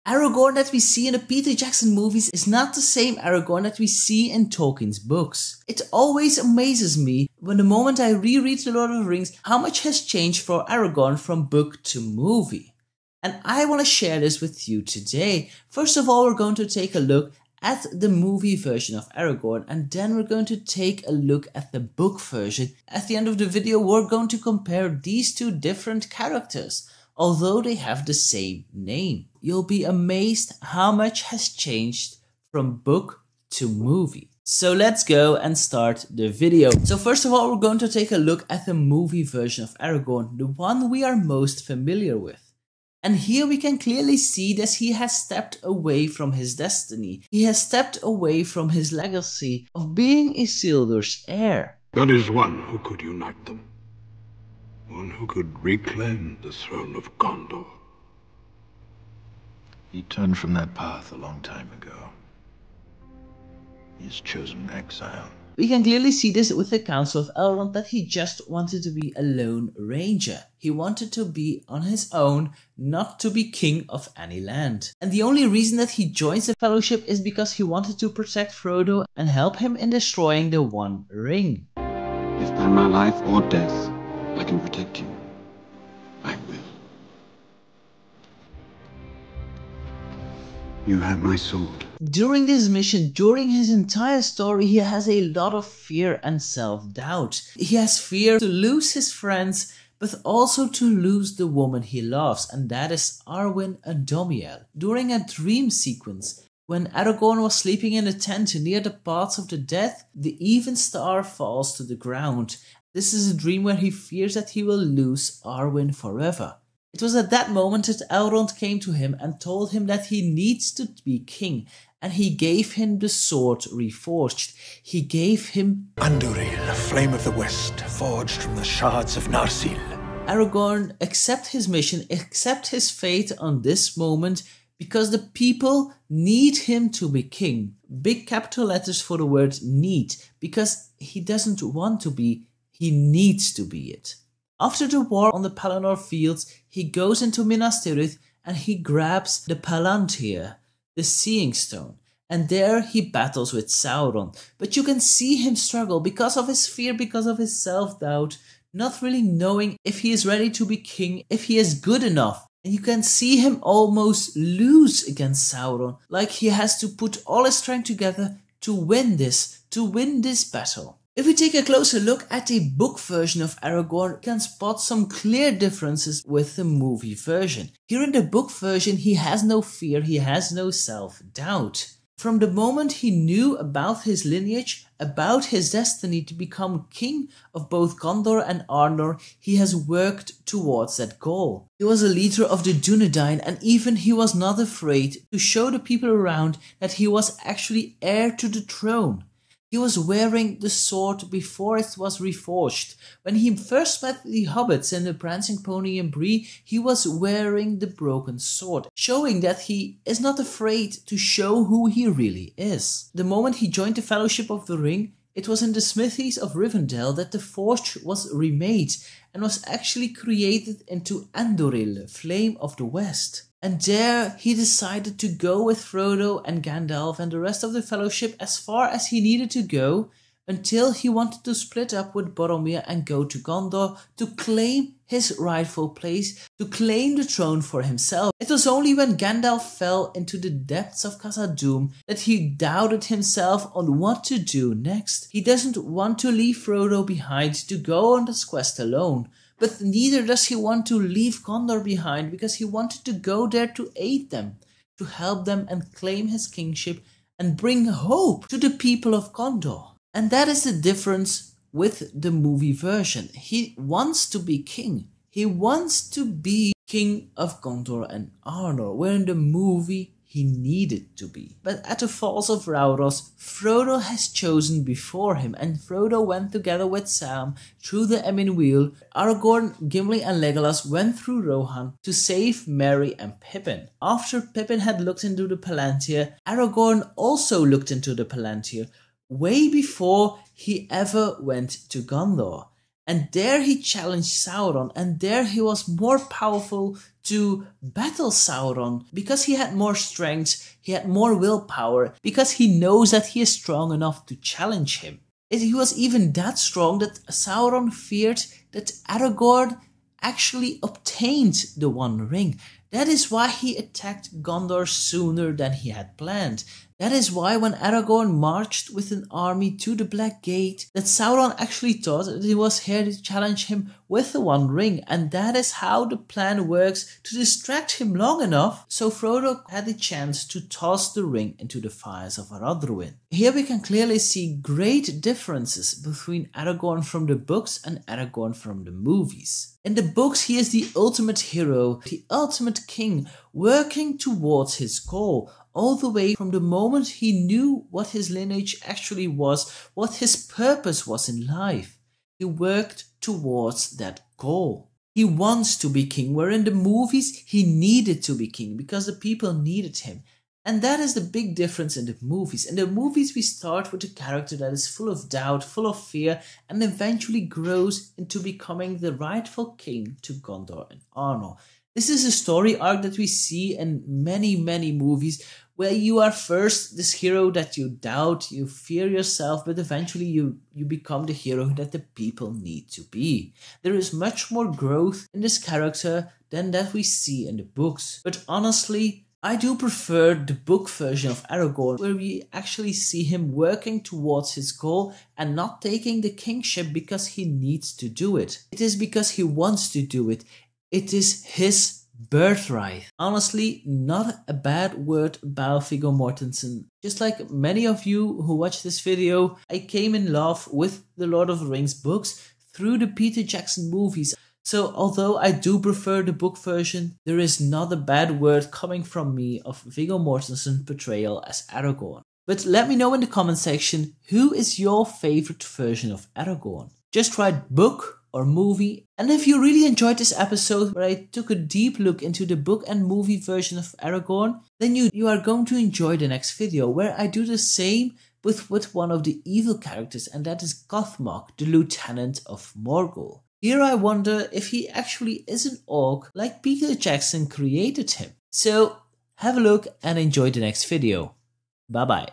Aragorn that we see in the Peter Jackson movies is not the same Aragorn that we see in Tolkien's books. It always amazes me when the moment I reread The Lord of the Rings how much has changed for Aragorn from book to movie. And I want to share this with you today. First of all, we're going to take a look at the movie version of Aragorn, and then we're going to take a look at the book version. At the end of the video, we're going to compare these two different characters, although they have the same name. You'll be amazed how much has changed from book to movie. So let's go and start the video. So first of all, we're going to take a look at the movie version of Aragorn, the one we are most familiar with. And here we can clearly see that he has stepped away from his destiny. He has stepped away from his legacy of being Isildur's heir. There is one who could unite them. One who could reclaim the throne of Gondor. He turned from that path a long time ago. He has chosen exile. We can clearly see this with the Council of Elrond, that he just wanted to be a lone ranger. He wanted to be on his own, not to be king of any land. And the only reason that he joins the Fellowship is because he wanted to protect Frodo and help him in destroying the One Ring. If by my life or death I can protect you, I will. You have my sword. During this mission, during his entire story, he has a lot of fear and self-doubt. He has fear to lose his friends, but also to lose the woman he loves, and that is Arwen and Domiel. During a dream sequence, when Aragorn was sleeping in a tent near the paths of the dead, the even star falls to the ground. This is a dream where he fears that he will lose Arwen forever. It was at that moment that Elrond came to him and told him that he needs to be king, and he gave him the sword reforged. He gave him Andúril, a flame of the west, forged from the shards of Narsil. Aragorn accept his mission, accept his fate on this moment, because the people need him to be king. Big capital letters for the word need, because he doesn't want to be, he needs to be it. After the war on the Pelennor fields, he goes into Minas Tirith and he grabs the Palantir, the Seeing Stone, and there he battles with Sauron. But you can see him struggle because of his fear, because of his self-doubt, not really knowing if he is ready to be king, if he is good enough. And you can see him almost lose against Sauron, like he has to put all his strength together to win this battle. If we take a closer look at the book version of Aragorn, we can spot some clear differences with the movie version. Here in the book version, he has no fear, he has no self-doubt. From the moment he knew about his lineage, about his destiny to become king of both Gondor and Arnor, he has worked towards that goal. He was a leader of the Dúnedain, and even he was not afraid to show the people around that he was actually heir to the throne. He was wearing the sword before it was reforged. When he first met the hobbits in the Prancing Pony and Bree, he was wearing the broken sword, showing that he is not afraid to show who he really is. The moment he joined the Fellowship of the Ring, it was in the smithies of Rivendell that the forge was remade and was actually created into Andúril, Flame of the West. And there he decided to go with Frodo and Gandalf and the rest of the Fellowship as far as he needed to go, until he wanted to split up with Boromir and go to Gondor to claim his rightful place, to claim the throne for himself. It was only when Gandalf fell into the depths of Khazad-dûm that he doubted himself on what to do next. He doesn't want to leave Frodo behind to go on this quest alone. But neither does he want to leave Gondor behind, because he wanted to go there to aid them, to help them and claim his kingship and bring hope to the people of Gondor. And that is the difference with the movie version. He wants to be king. He wants to be king of Gondor and Arnor, where in the movie he needed to be. But at the Falls of Rauros, Frodo has chosen before him, and Frodo went together with Sam through the Emyn Muil. Aragorn, Gimli and Legolas went through Rohan to save Merry and Pippin. After Pippin had looked into the Palantir, Aragorn also looked into the Palantir, way before he ever went to Gondor. And there he challenged Sauron, and there he was more powerful to battle Sauron because he had more strength, he had more willpower, because he knows that he is strong enough to challenge him. He was even that strong that Sauron feared that Aragorn actually obtained the One Ring. That is why he attacked Gondor sooner than he had planned. That is why when Aragorn marched with an army to the Black Gate, that Sauron actually thought that he was here to challenge him with the One Ring, and that is how the plan works, to distract him long enough so Frodo had the chance to toss the ring into the fires of Aradruin. Here we can clearly see great differences between Aragorn from the books and Aragorn from the movies. In the books, he is the ultimate hero, the ultimate king, working towards his goal, all the way from the moment he knew what his lineage actually was, what his purpose was in life. He worked towards that goal. He wants to be king, where in the movies he needed to be king because the people needed him. And that is the big difference in the movies. In the movies we start with a character that is full of doubt, full of fear, and eventually grows into becoming the rightful king to Gondor and Arnor. This is a story arc that we see in many movies, where you are first this hero that you doubt, you fear yourself, but eventually you become the hero that the people need to be. There is much more growth in this character than that we see in the books. But honestly, I do prefer the book version of Aragorn, where we actually see him working towards his goal and not taking the kingship because he needs to do it. It is because he wants to do it. It is his birthright. Honestly, not a bad word about Viggo Mortensen. Just like many of you who watch this video, I came in love with the Lord of the Rings books through the Peter Jackson movies. So although I do prefer the book version, there is not a bad word coming from me of Viggo Mortensen's portrayal as Aragorn. But let me know in the comment section, who is your favorite version of Aragorn? Just write book or movie. And if you really enjoyed this episode where I took a deep look into the book and movie version of Aragorn, then you are going to enjoy the next video where I do the same with one of the evil characters, and that is Gothmog, the Lieutenant of Morgul. Here I wonder if he actually is an orc like Peter Jackson created him. So have a look and enjoy the next video. Bye bye.